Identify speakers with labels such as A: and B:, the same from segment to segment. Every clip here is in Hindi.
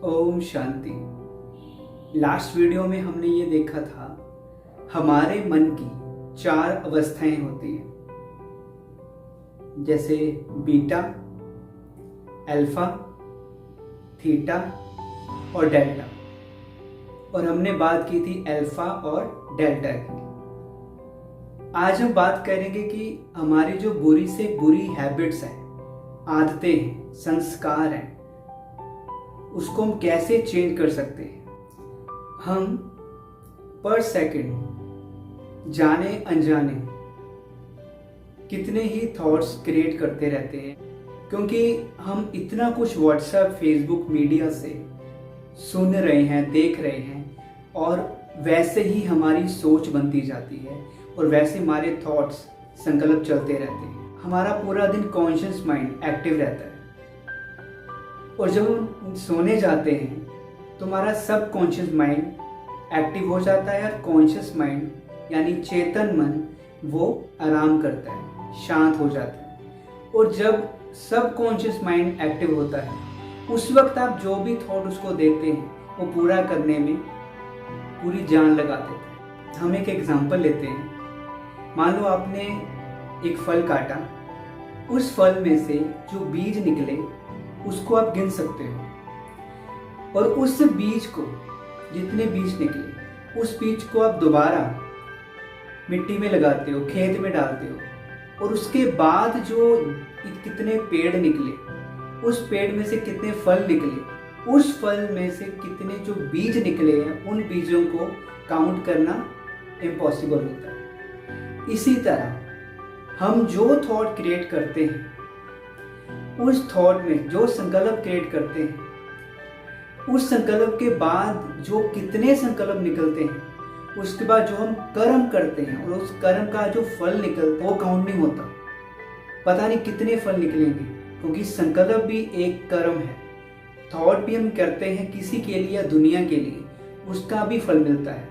A: ओम शांति। लास्ट वीडियो में हमने ये देखा था हमारे मन की 4 अवस्थाएं होती हैं, जैसे बीटा, अल्फा, थीटा और डेल्टा। और हमने बात की थी अल्फा और डेल्टा की। आज हम बात करेंगे कि हमारी जो बुरी से बुरी हैबिट्स हैं, आदतें हैं, संस्कार हैं, उसको हम कैसे चेंज कर सकते हैं। हम पर सेकंड जाने अनजाने कितने ही थॉट्स क्रिएट करते रहते हैं, क्योंकि हम इतना कुछ व्हाट्सएप, फेसबुक, मीडिया से सुन रहे हैं, देख रहे हैं, और वैसे ही हमारी सोच बनती जाती है और वैसे हमारे थॉट्स, संकल्प चलते रहते हैं। हमारा पूरा दिन कॉन्शियस माइंड एक्टिव रहता है, और जब हम सोने जाते हैं तो हमारा सब कॉन्शियस माइंड एक्टिव हो जाता है, और कॉन्शियस माइंड यानी चेतन मन वो आराम करता है, शांत हो जाता है। और जब सब कॉन्शियस माइंड एक्टिव होता है, उस वक्त आप जो भी थॉट उसको देते हैं वो पूरा करने में पूरी जान लगा देते हैं। हम एक एग्जांपल लेते हैं। मान लो आपने एक फल काटा, उस फल में से जो बीज निकले उसको आप गिन सकते हो, और उस बीज को, जितने बीज निकले उस बीज को आप दोबारा मिट्टी में लगाते हो, खेत में डालते हो, और उसके बाद जो कितने पेड़ निकले, उस पेड़ में से कितने फल निकले, उस फल में से कितने जो बीज निकले हैं, उन बीजों को काउंट करना इम्पॉसिबल होता है। इसी तरह हम जो थॉट क्रिएट करते हैं, उस थॉट में जो संकल्प क्रिएट करते हैं, उस संकल्प के बाद जो कितने संकल्प निकलते हैं, उसके बाद जो हम कर्म करते हैं और उस कर्म का जो फल निकलता है वो काउंट नहीं होता। पता नहीं कितने फल निकलेंगे, क्योंकि संकल्प भी एक कर्म है। थॉट भी हम करते हैं किसी के लिए या दुनिया के लिए, उसका भी फल मिलता है।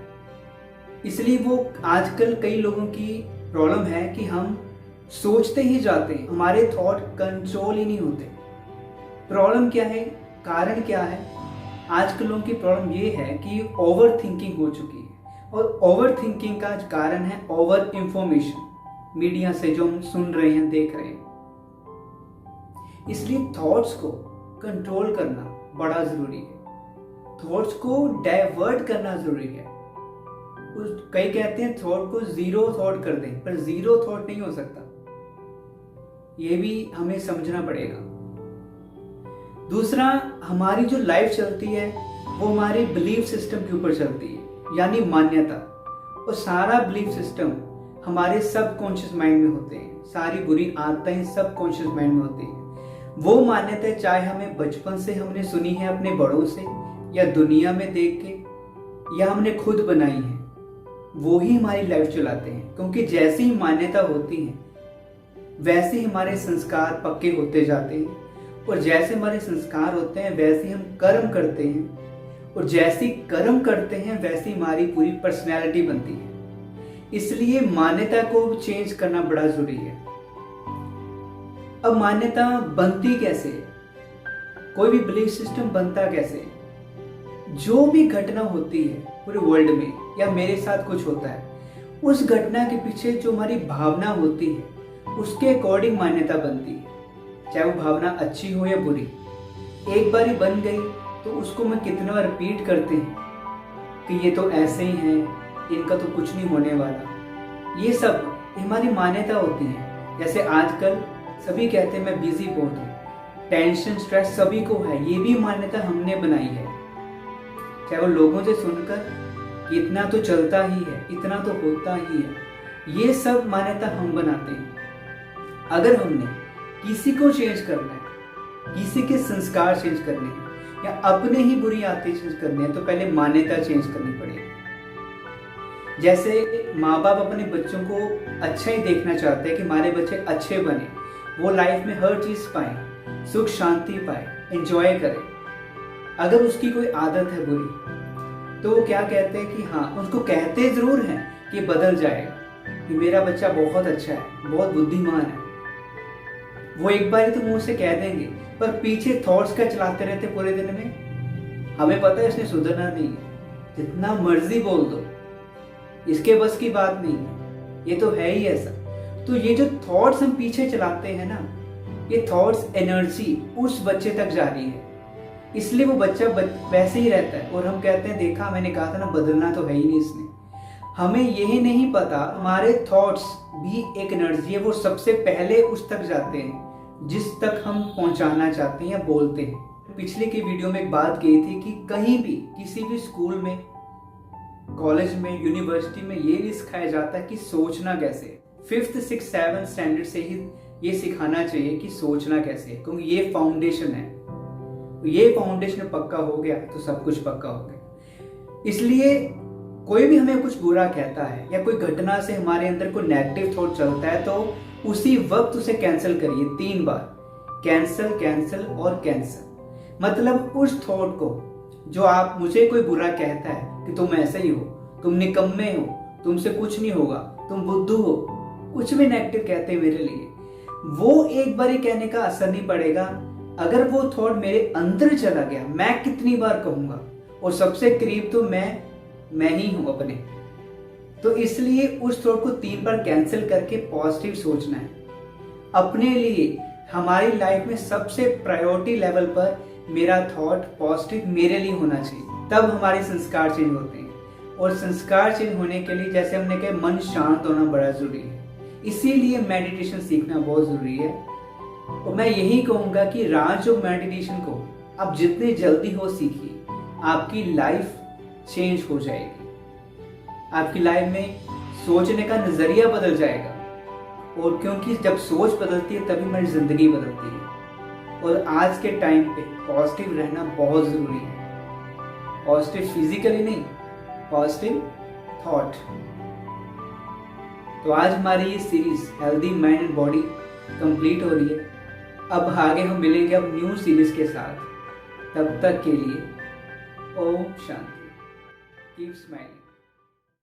A: इसलिए वो आजकल कई लोगों की प्रॉब्लम है कि हम सोचते ही जाते हैं, हमारे थॉट कंट्रोल ही नहीं होते। प्रॉब्लम क्या है, कारण क्या है? आजकल लोगों की प्रॉब्लम ये है कि ओवर थिंकिंग हो चुकी है, और ओवर थिंकिंग का कारण है ओवर इंफॉर्मेशन, मीडिया से जो हम सुन रहे हैं, देख रहे हैं। इसलिए थॉट्स को कंट्रोल करना बड़ा जरूरी है। थॉट्स को डाइवर्ट करना जरूरी है। कई कहते हैं थॉट को जीरो थॉट कर दें, पर जीरो थॉट नहीं हो सकता। ये भी हमें समझना पड़ेगा। दूसरा, हमारी जो लाइफ चलती है वो हमारे बिलीफ सिस्टम के ऊपर चलती है, यानी मान्यता। और सारा बिलीफ सिस्टम हमारे सबकॉन्शियस माइंड में होते हैं। सारी बुरी आदतें सबकॉन्शियस माइंड में होती हैं। वो मान्यता चाहे हमें बचपन से हमने सुनी है अपने बड़ों से, या दुनिया में देख के, या हमने खुद बनाई है, वो ही हमारी लाइफ चलाते हैं। क्योंकि जैसी ही मान्यता होती है वैसे ही हमारे संस्कार पक्के होते जाते हैं, और जैसे हमारे संस्कार होते हैं वैसे ही हम कर्म करते हैं, और जैसे ही कर्म करते हैं वैसी हमारी पूरी पर्सनैलिटी बनती है। इसलिए मान्यता को चेंज करना बड़ा जरूरी है। अब मान्यता बनती कैसे है? कोई भी बिलीफ सिस्टम बनता कैसे है? जो भी घटना होती है पूरे वर्ल्ड में, या मेरे साथ कुछ होता है, उस घटना के पीछे जो हमारी भावना होती है उसके अकॉर्डिंग मान्यता बनती है। चाहे वो भावना अच्छी हो या बुरी, एक बार ही बन गई तो उसको मैं कितना बार रिपीट करते हैं कि ये तो ऐसे ही है, इनका तो कुछ नहीं होने वाला। ये सब हमारी मान्यता होती है। जैसे आजकल सभी कहते हैं मैं बिजी बहुत हूँ, टेंशन, स्ट्रेस सभी को है, ये भी मान्यता हमने बनाई है। चाहे वो लोगों से सुनकर इतना तो चलता ही है, इतना तो होता ही है, ये सब मान्यता हम बनाते हैं। अगर हमने किसी को चेंज करना है, किसी के संस्कार चेंज करने हैं, या अपने ही बुरी आदतें चेंज करनी है, तो पहले मान्यता चेंज करनी पड़ेगी। जैसे माँ बाप अपने बच्चों को अच्छा ही देखना चाहते हैं कि हमारे बच्चे अच्छे बने, वो लाइफ में हर चीज पाए, सुख शांति पाए, एंजॉय करें। अगर उसकी कोई आदत है बुरी, तो वो क्या कहते हैं कि हाँ, उसको कहते जरूर हैं कि बदल जाएगा, कि मेरा बच्चा बहुत अच्छा है, बहुत बुद्धिमान है। वो एक बार ही तो मुंह से कह देंगे, पर पीछे थॉट्स क्या चलाते रहते पूरे दिन में, हमें पता है इसने सुधरना नहीं है, जितना मर्जी बोल दो, इसके बस की बात नहीं है, ये तो है ही ऐसा। तो ये जो थॉट्स हम पीछे चलाते हैं ना, ये थॉट्स एनर्जी उस बच्चे तक जा रही है, इसलिए वो बच्चा वैसे ही रहता है। और हम कहते हैं देखा, मैंने कहा था ना, बदलना तो है ही नहीं इसने। हमें यही नहीं पता हमारे थॉट्स भी एक एनर्जी है, वो सबसे पहले उस तक जाते हैं जिस तक हम पहुंचाना चाहते हैं या बोलते हैं। पिछले की वीडियो में एक बात कही थी कि कहीं भी किसी भी स्कूल में, कॉलेज में, यूनिवर्सिटी में ये नहीं सिखाया जाता कि सोचना कैसे। 5th 6th 7th स्टैंडर्ड से ही ये सिखाना चाहिए कि सोचना कैसे, क्योंकि ये फाउंडेशन है। ये फाउंडेशन पक्का हो गया तो सब कुछ पक्का हो गया। इसलिए कोई भी हमें कुछ बुरा कहता है या कोई घटना से हमारे अंदर कोई नेगेटिव थॉट चलता है, तो उसी वक्त उसे कैंसिल करिए 3 बार। कैंसिल, कैंसिल और कैंसिल। मतलब उस थॉट को, जो आप, मुझे कोई बुरा कहता है कि तुम ऐसे ही हो, तुम निकम्मे हो, तुमसे कुछ नहीं होगा, तुम बुद्धू हो, कुछ भी नेगेटिव कहते हैं मेरे लिए, वो एक बार ही कहने का असर नहीं पड़ेगा। अगर वो थॉट मेरे अंदर चला गया, मैं कितनी बार कहूंगा, और सबसे करीब तो मैं ही हूं अपने। तो इसलिए उस थॉट को 3 बार कैंसिल करके पॉजिटिव सोचना है अपने लिए। हमारी लाइफ में सबसे प्रायोरिटी लेवल पर मेरा थॉट पॉजिटिव मेरे लिए होना चाहिए, तब हमारे संस्कार चेंज होते हैं। और संस्कार चेंज होने के लिए, जैसे हमने कहा, मन शांत होना बड़ा जरूरी है। इसीलिए मेडिटेशन सीखना बहुत जरूरी है। और मैं यही कहूंगा कि राजयोग मेडिटेशन को आप जितने जल्दी हो सीखिए, आपकी लाइफ चेंज हो जाएगी। आपकी लाइफ में सोचने का नजरिया बदल जाएगा। और क्योंकि जब सोच बदलती है तभी हमारी जिंदगी बदलती है। और आज के टाइम पे पॉजिटिव रहना बहुत जरूरी है। पॉजिटिव फिजिकली नहीं, पॉजिटिव थॉट। तो आज हमारी ये series healthy mind and body complete हो रही है। अब आगे हम मिलेंगे अब न्यू सीरीज के साथ। तब तक के लिए ओम शांति। Keep smiling.